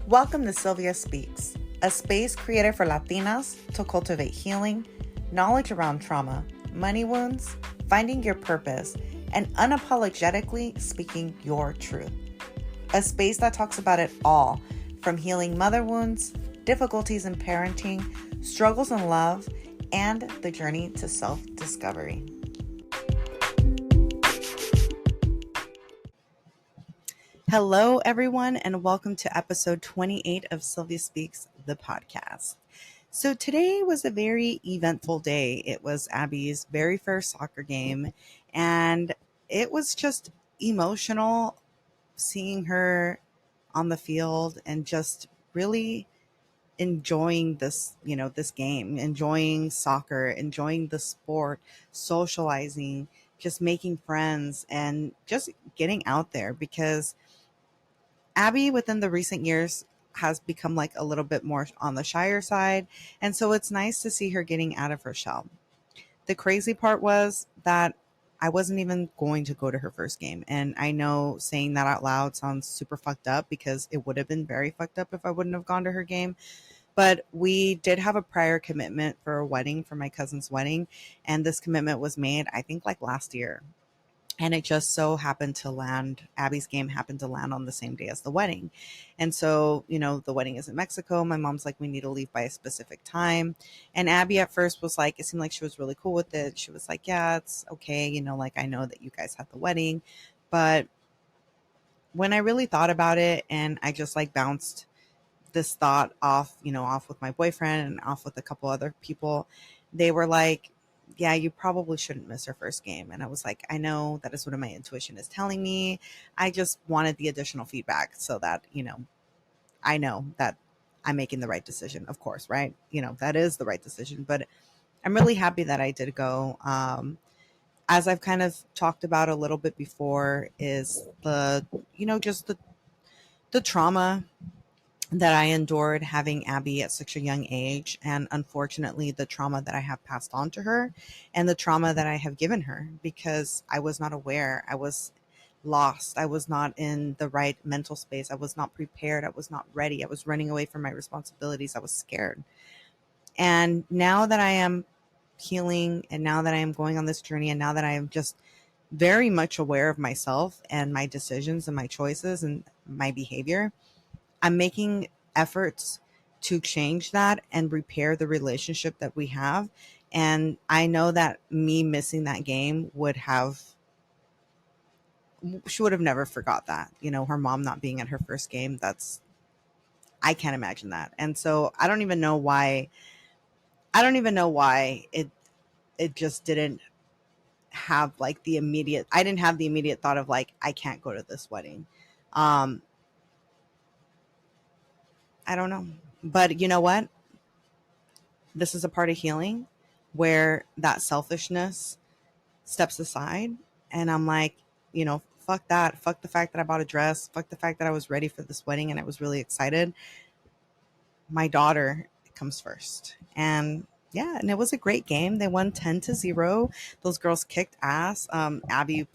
Welcome to Sylvia Speaks, a space created for Latinas to cultivate healing, knowledge around trauma, money wounds, finding your purpose, and unapologetically speaking your truth. A space that talks about it all, from healing mother wounds, difficulties in parenting, struggles in love, and the journey to self-discovery. Hello, everyone, and welcome to episode 28 of Sylvia Speaks, the podcast. So today was a very eventful day. It was Abby's very first soccer game, and it was just emotional seeing her on the field and just really enjoying this game, enjoying soccer, enjoying the sport, socializing, just making friends, and just getting out there because Abby, within the recent years, has become like a little bit more on the shyer side. And so it's nice to see her getting out of her shell. The crazy part was that I wasn't even going to go to her first game. And I know saying that out loud sounds super fucked up because it would have been very fucked up if I wouldn't have gone to her game. But we did have a prior commitment for a wedding, for my cousin's wedding. And this commitment was made, I think, like last year. And it just so happened to land, Abby's game happened to land on the same day as the wedding. And so, the wedding is in Mexico. My mom's like, we need to leave by a specific time. And Abby at first was like, it seemed like she was really cool with it. She was like, yeah, it's okay. Like I know that you guys have the wedding. But when I really thought about it and I just like bounced this thought off with my boyfriend and off with a couple other people, they were like, yeah, you probably shouldn't miss her first game. And I was like, I know that is what my intuition is telling me. I just wanted the additional feedback so that, I know that I'm making the right decision, of course, right? That is the right decision. But I'm really happy that I did go. As I've kind of talked about a little bit before, is just the trauma that I endured having Abby at such a young age, and unfortunately the trauma that I have passed on to her and the trauma that I have given her because I was not aware. I was lost. I was not in the right mental space. I was not prepared. I was not ready. I was running away from my responsibilities. I was scared. And now that I am healing and now that I am going on this journey and now that I am just very much aware of myself and my decisions and my choices and my behavior, I'm making efforts to change that and repair the relationship that we have. And I know that me missing that game she would have never forgot that. Her mom not being at her first game, I can't imagine that. And so I don't even know why it just didn't have like I didn't have the immediate thought of like, I can't go to this wedding. Um, I don't know. But you know what? This is a part of healing where that selfishness steps aside. And I'm like, fuck that. Fuck the fact that I bought a dress. Fuck the fact that I was ready for this wedding and I was really excited. My daughter comes first. And yeah, and it was a great game. They won 10-0. Those girls kicked ass. Abby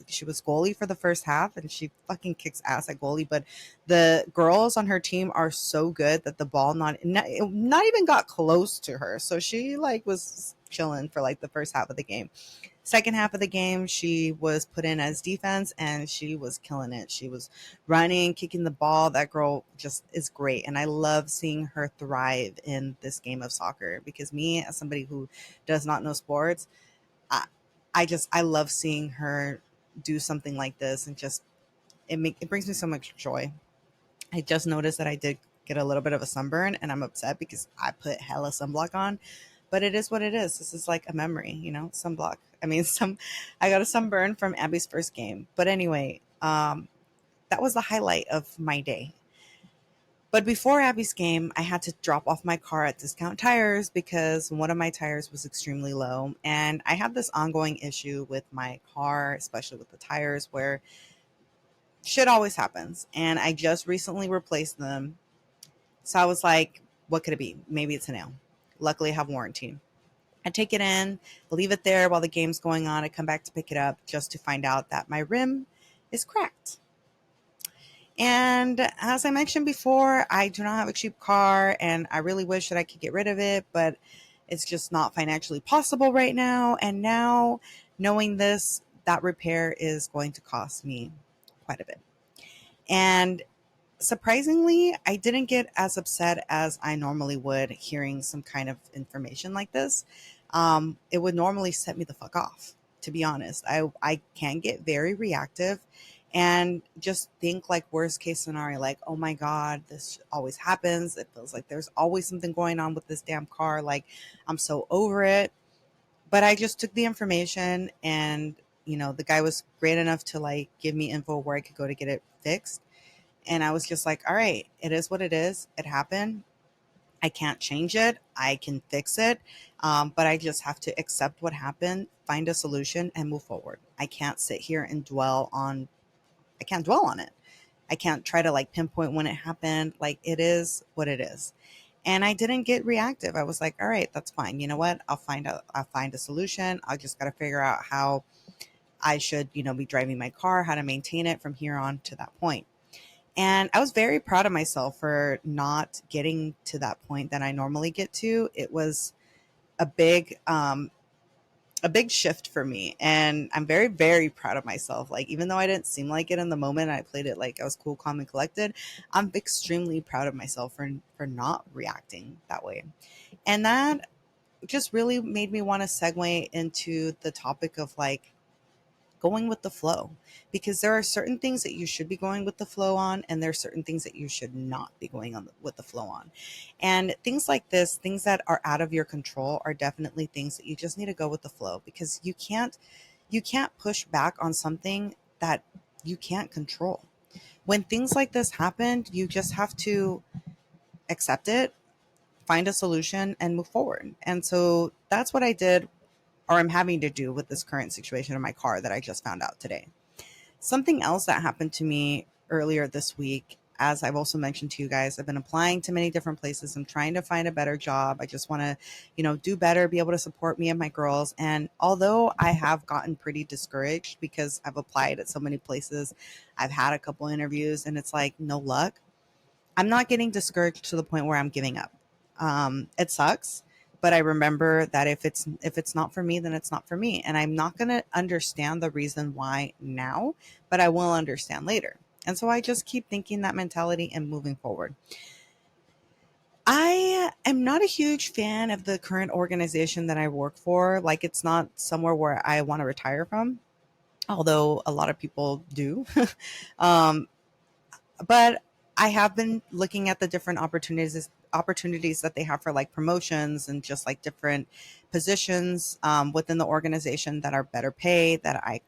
she was goalie for the first half and she fucking kicks ass at goalie. But the girls on her team are so good that the ball not even got close to her. So she like was chilling for like the first half of the game. Second half of the game, she was put in as defense and she was killing it. She was running, kicking the ball. That girl just is great. And I love seeing her thrive in this game of soccer because me, as somebody who does not know sports, I, I love seeing her do something like this and just, it brings me so much joy. I just noticed that I did get a little bit of a sunburn and I'm upset because I put hella sunblock on, but it is what it is. This is like a memory, sunblock. I mean, I got a sunburn from Abby's first game, but anyway, that was the highlight of my day. But before Abby's game, I had to drop off my car at Discount Tires because one of my tires was extremely low. And I had this ongoing issue with my car, especially with the tires, where shit always happens. And I just recently replaced them. So I was like, what could it be? Maybe it's a nail. Luckily, I have warranty. I take it in, leave it there while the game's going on. I come back to pick it up just to find out that my rim is cracked. And as I mentioned before, I do not have a cheap car and I really wish that I could get rid of it, but it's just not financially possible right now. And now, knowing this, that repair is going to cost me quite a bit. And surprisingly, I didn't get as upset as I normally would hearing some kind of information like this. It would normally set me the fuck off, to be honest. I can get very reactive and just think like worst case scenario, like, oh my God, this always happens. It feels like there's always something going on with this damn car. Like, I'm so over it. But I just took the information and, the guy was great enough to like give me info where I could go to get it fixed. And I was just like, all right, it is what it is. It happened. I can't change it. I can fix it. But I just have to accept what happened, find a solution, and move forward. I can't sit here and I can't dwell on it. I can't try to like pinpoint when it happened. Like, it is what it is. And I didn't get reactive. I was like, all right, that's fine. You know what? I'll find a solution. I just got to figure out how I should, be driving my car, how to maintain it from here on to that point. And I was very proud of myself for not getting to that point that I normally get to. It was a big, um, a big shift for me. And I'm very, very proud of myself. Like, even though I didn't seem like it in the moment, I played it like I was cool, calm, and collected. I'm extremely proud of myself for not reacting that way. And that just really made me want to segue into the topic of like going with the flow, because there are certain things that you should be going with the flow on and there are certain things that you should not be going on with the flow on. And things like this, things that are out of your control, are definitely things that you just need to go with the flow, because you can't push back on something that you can't control. When things like this happen, you just have to accept it, find a solution, and move forward. And so that's what I did, or I'm having to do, with this current situation in my car that I just found out today. Something else that happened to me earlier this week, as I've also mentioned to you guys, I've been applying to many different places. I'm trying to find a better job. I just want to, do better, be able to support me and my girls. And although I have gotten pretty discouraged because I've applied at so many places, I've had a couple interviews and it's like no luck. I'm not getting discouraged to the point where I'm giving up. It sucks, but I remember that if it's not for me, then it's not for me, and I'm not going to understand the reason why now, but I will understand later. And so I just keep thinking that mentality and moving forward. I am not a huge fan of the current organization that I work for. Like, it's not somewhere where I want to retire from, although a lot of people do. um, but I have been looking at the different opportunities that they have for like promotions and just like different positions within the organization that are better pay, that I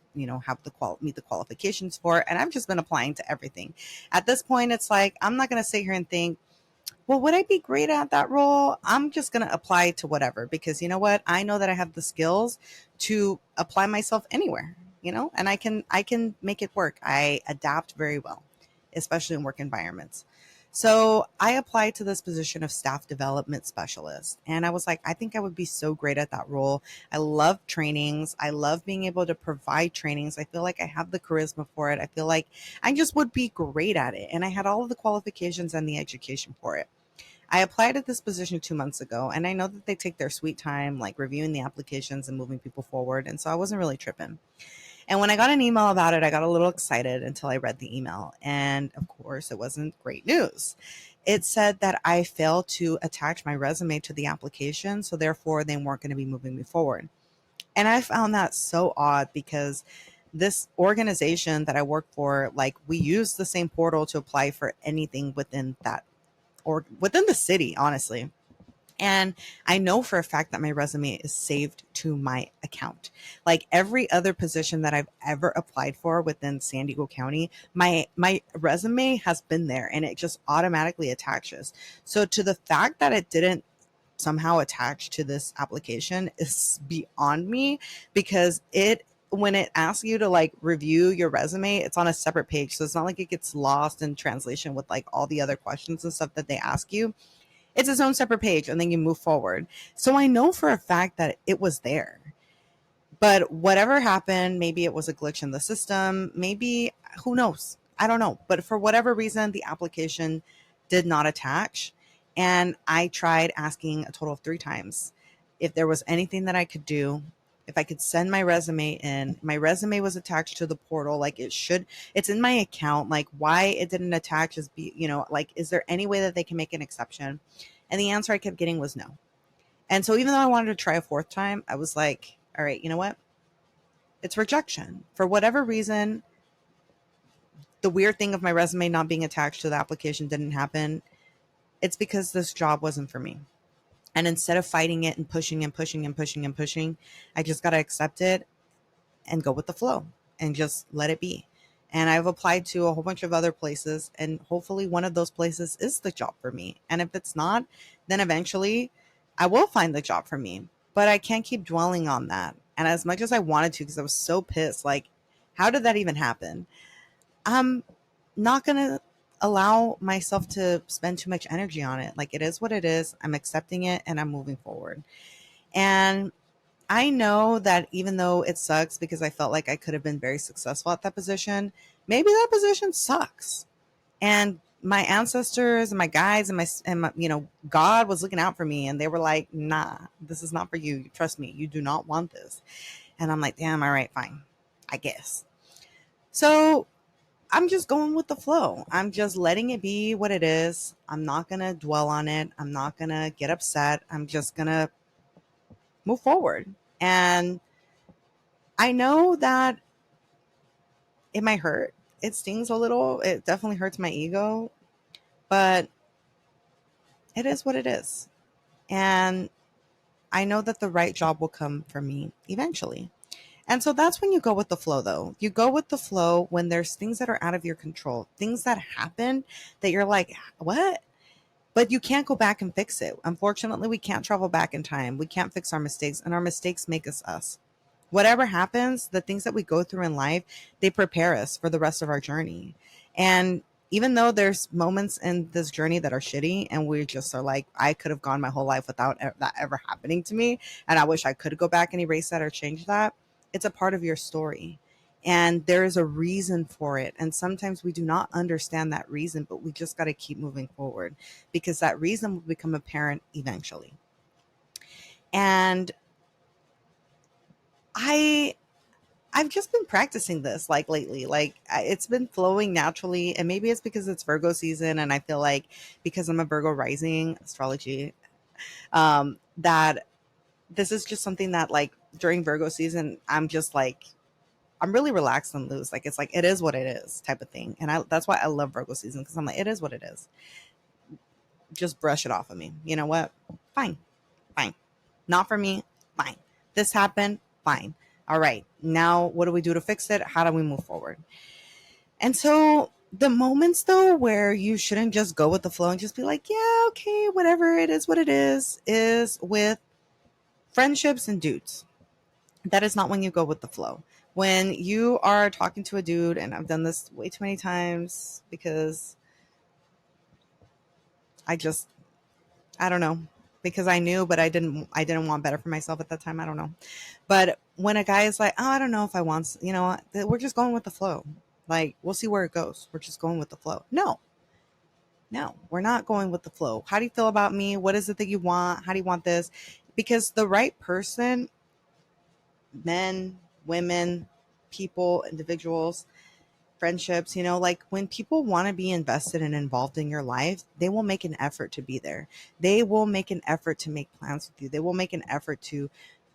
have meet the qualifications for, and I've just been applying to everything. At this point, it's like I'm not going to sit here and think, well, would I be great at that role? I'm just going to apply to whatever, because you know what? I know that I have the skills to apply myself anywhere, and I can make it work. I adapt very well, especially in work environments. So I applied to this position of staff development specialist, and I was like, I think I would be so great at that role. I love trainings. I love being able to provide trainings. I feel like I have the charisma for it. I feel like I just would be great at it. And I had all of the qualifications and the education for it. I applied at this position 2 months ago, and I know that they take their sweet time, like reviewing the applications and moving people forward. And so I wasn't really tripping. And when I got an email about it, I got a little excited until I read the email. And of course, it wasn't great news. It said that I failed to attach my resume to the application, so therefore they weren't going to be moving me forward. And I found that so odd, because this organization that I work for, like, we use the same portal to apply for anything within that, or within the city, honestly. And I know for a fact that my resume is saved to my account. Like every other position that I've ever applied for within San Diego County, my resume has been there and it just automatically attaches. So to the fact that it didn't somehow attach to this application is beyond me, because it when it asks you to like review your resume, it's on a separate page. So it's not like it gets lost in translation with like all the other questions and stuff that they ask you. It's its own separate page and then you move forward. So I know for a fact that it was there. But whatever happened, maybe it was a glitch in the system. Maybe, who knows? I don't know, but for whatever reason, the application did not attach. And I tried asking a total of 3 times if there was anything that I could do, if I could send my resume in. My resume was attached to the portal, like it should. It's in my account. Like why it didn't attach is like, is there any way that they can make an exception? And the answer I kept getting was no. And so even though I wanted to try a fourth time, I was like, all right, you know what? It's rejection. For whatever reason, the weird thing of my resume not being attached to the application didn't happen. It's because this job wasn't for me. And instead of fighting it and pushing and pushing and pushing and pushing, I just got to accept it and go with the flow and just let it be. And I've applied to a whole bunch of other places, and hopefully one of those places is the job for me. And if it's not, then eventually I will find the job for me. But I can't keep dwelling on that. And as much as I wanted to, because I was so pissed, like, how did that even happen? I'm not going to allow myself to spend too much energy on it. Like, it is what it is. I'm accepting it and I'm moving forward. And I know that even though it sucks because I felt like I could have been very successful at that position, maybe that position sucks. And my ancestors and my guides and my God was looking out for me, and they were like, "Nah, this is not for you. Trust me, you do not want this." And I'm like, "Damn, all right, fine, I guess." So I'm just going with the flow. I'm just letting it be what it is. I'm not going to dwell on it. I'm not going to get upset. I'm just going to move forward. And I know that it might hurt. It stings a little. It definitely hurts my ego, but it is what it is. And I know that the right job will come for me eventually. And so that's when you go with the flow, though. You go with the flow when there's things that are out of your control, things that happen that you're like, what? But you can't go back and fix it. Unfortunately, we can't travel back in time. We can't fix our mistakes, and our mistakes make us us. Whatever happens, the things that we go through in life, they prepare us for the rest of our journey. And even though there's moments in this journey that are shitty and we just are like, I could have gone my whole life without that ever happening to me, and I wish I could go back and erase that or change that, it's a part of your story. And there is a reason for it. And sometimes we do not understand that reason, but we just got to keep moving forward because that reason will become apparent eventually. And I I've just been practicing this like lately. Like it's been flowing naturally, and maybe it's because it's Virgo season, and I feel like because I'm a Virgo rising astrology, that this is just something that like during Virgo season, I'm just like I'm really relaxed and loose. Like it's like it is what it is type of thing, and that's why I love Virgo season because I'm like it is what it is. Just brush it off of me. You know what? Fine, fine. Not for me. Fine. This happened. Fine. All right. Now, what do we do to fix it? How do we move forward? And so, the moments though where you shouldn't just go with the flow and just be like, yeah, okay, whatever it is, what it is with friendships and dudes. That is not when you go with the flow. When you are talking to a dude, and I've done this way too many times because I just, I don't know, because I knew, but I didn't want better for myself at that time. I don't know. But when a guy is like, oh, I don't know if I want, we're just going with the flow. Like, we'll see where it goes. We're just going with the flow. No, we're not going with the flow. How do you feel about me? What is it that you want? How do you want this? Because the right person, men, women, people, individuals, friendships, like when people want to be invested and involved in your life, they will make an effort to be there. They will make an effort to make plans with you. They will make an effort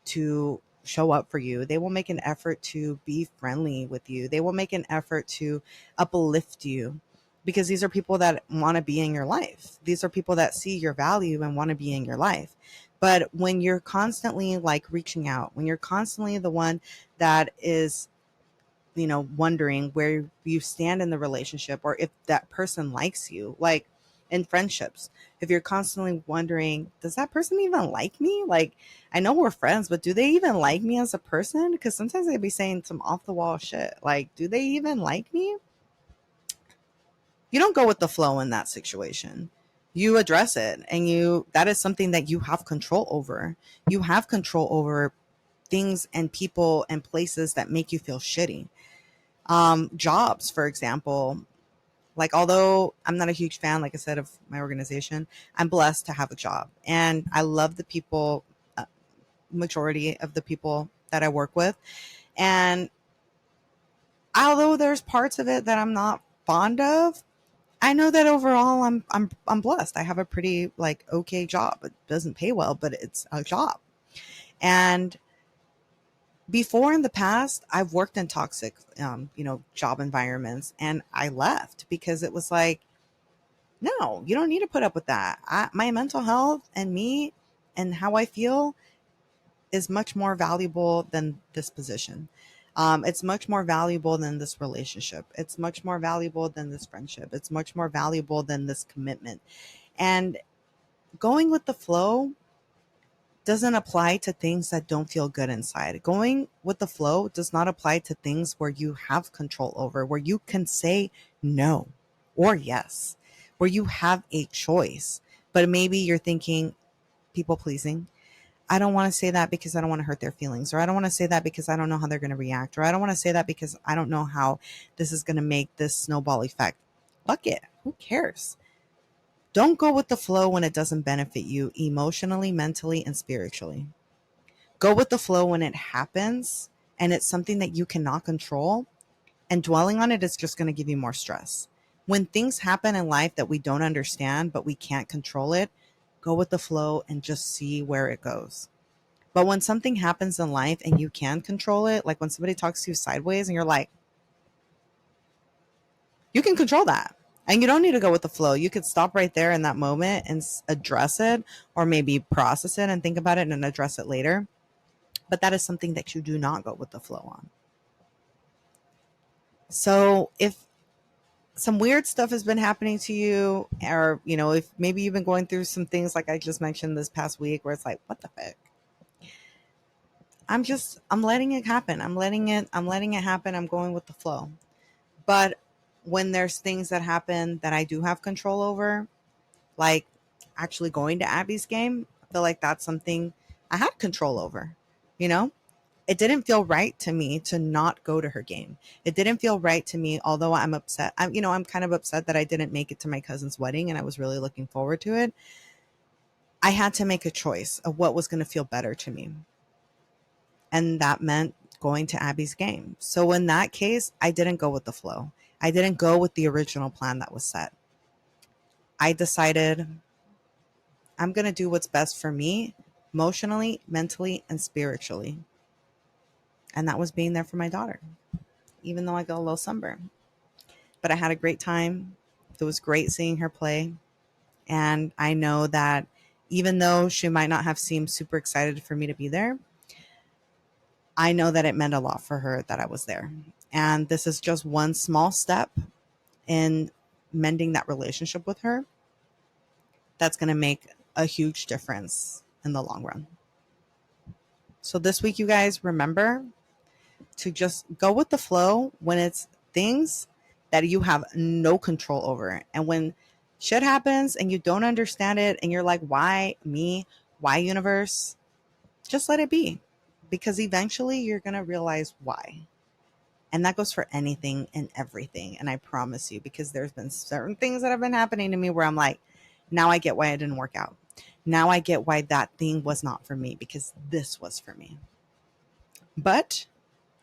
to show up for you. They will make an effort to be friendly with you. They will make an effort to uplift you because these are people that want to be in your life. These are people that see your value and want to be in your life. But when you're constantly like reaching out, when you're constantly the one that is wondering where you stand in the relationship or if that person likes you, like in friendships, if you're constantly wondering, does that person even like me? Like, I know we're friends, but do they even like me as a person? Because sometimes they'd be saying some off the wall shit. Like, do they even like me? You don't go with the flow in that situation. You address it, and that is something that you have control over. You have control over things and people and places that make you feel shitty. Jobs, for example, Like, although I'm not a huge fan, like I said, of my organization, I'm blessed to have a job. And I love the people, majority of the people that I work with. And although there's parts of it that I'm not fond of, I know that overall I'm blessed. I have a pretty like okay job. It doesn't pay well, but it's a job. And before in the past, I've worked in toxic, job environments, and I left because it was like, no, you don't need to put up with that. My mental health and me and how I feel is much more valuable than this position. It's much more valuable than this relationship. It's much more valuable than this friendship. It's much more valuable than this commitment. And going with the flow doesn't apply to things that don't feel good inside. Going with the flow does not apply to things where you have control over, where you can say no or yes, where you have a choice. But maybe you're thinking people pleasing. I don't want to say that because I don't want to hurt their feelings, or I don't want to say that because I don't know how they're going to react, or I don't want to say that because I don't know how this is going to make this snowball effect. Fuck it. Who cares? Don't go with the flow when it doesn't benefit you emotionally, mentally, and spiritually. Go with the flow when it happens and it's something that you cannot control, and dwelling on it is just going to give you more stress. When things happen in life that we don't understand, but we can't control it, go with the flow and just see where it goes. But when something happens in life and you can control it, like when somebody talks to you sideways and you're like, you can control that. And you don't need to go with the flow. You could stop right there in that moment and address it, or maybe process it and think about it and address it later. But that is something that you do not go with the flow on. So if some weird stuff has been happening to you, or, if maybe you've been going through some things like I just mentioned this past week where it's like, what the fuck? I'm letting it happen. I'm letting it happen. I'm going with the flow. But when there's things that happen that I do have control over, like actually going to Abby's game, I feel like that's something I had control over. You know, it didn't feel right to me to not go to her game. It didn't feel right to me, although I'm upset. I'm kind of upset that I didn't make it to my cousin's wedding and I was really looking forward to it. I had to make a choice of what was going to feel better to me. And that meant going to Abby's game. So in that case, I didn't go with the flow. I didn't go with the original plan that was set. I decided I'm going to do what's best for me emotionally, mentally, and spiritually. And that was being there for my daughter, even though I got a little sunburn. But I had a great time. It was great seeing her play. And I know that even though she might not have seemed super excited for me to be there, I know that it meant a lot for her that I was there. And this is just one small step in mending that relationship with her that's going to make a huge difference in the long run. So this week, you guys, remember to just go with the flow when it's things that you have no control over. And when shit happens and you don't understand it and you're like, why me? Why universe? Just let it be, because eventually you're going to realize why. And that goes for anything and everything. And I promise you, because there's been certain things that have been happening to me where I'm like, now I get why it didn't work out. Now I get why that thing was not for me, because this was for me. But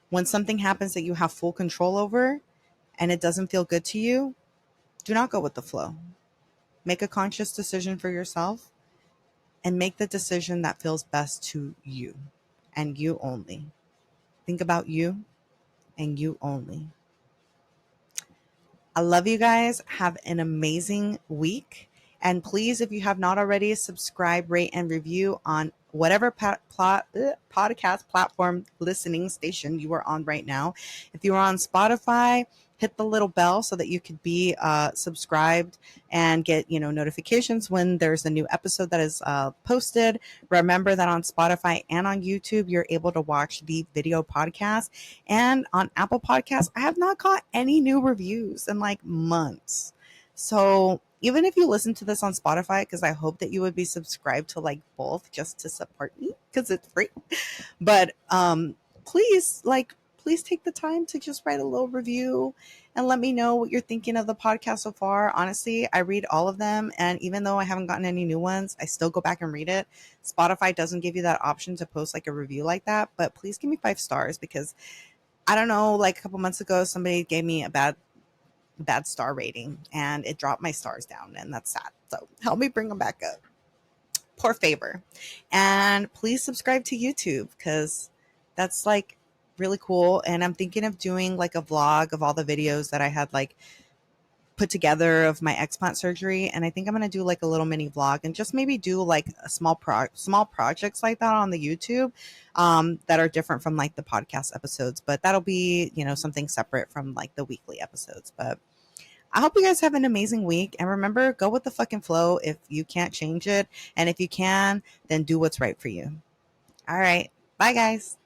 when something happens that you have full control over and it doesn't feel good to you, do not go with the flow. Make a conscious decision for yourself and make the decision that feels best to you and you only. Think about you and you only. I love you guys. Have an amazing week. And please, if you have not already, subscribe, rate, and review on whatever podcast platform listening station you are on right now. If you are on Spotify, hit the little bell so that you could be subscribed and get notifications when there's a new episode that is posted. Remember that on Spotify and on YouTube, you're able to watch the video podcast. And on Apple Podcasts, I have not got any new reviews in like months. So even if you listen to this on Spotify, because I hope that you would be subscribed to like both just to support me because it's free. But please please take the time to just write a little review and let me know what you're thinking of the podcast so far. Honestly, I read all of them. And even though I haven't gotten any new ones, I still go back and read it. Spotify doesn't give you that option to post like a review like that, but please give me 5 stars because I don't know, like a couple months ago, somebody gave me a bad star rating and it dropped my stars down, and that's sad. So help me bring them back up. Poor favor. And please subscribe to YouTube because that's like really cool. And I'm thinking of doing like a vlog of all the videos that I had like put together of my explant surgery, and I think I'm going to do like a little mini vlog and just maybe do like a small projects like that on the YouTube that are different from like the podcast episodes, but that'll be, something separate from like the weekly episodes. But I hope you guys have an amazing week, and remember, go with the fucking flow if you can't change it, and if you can, then do what's right for you. All right, bye guys.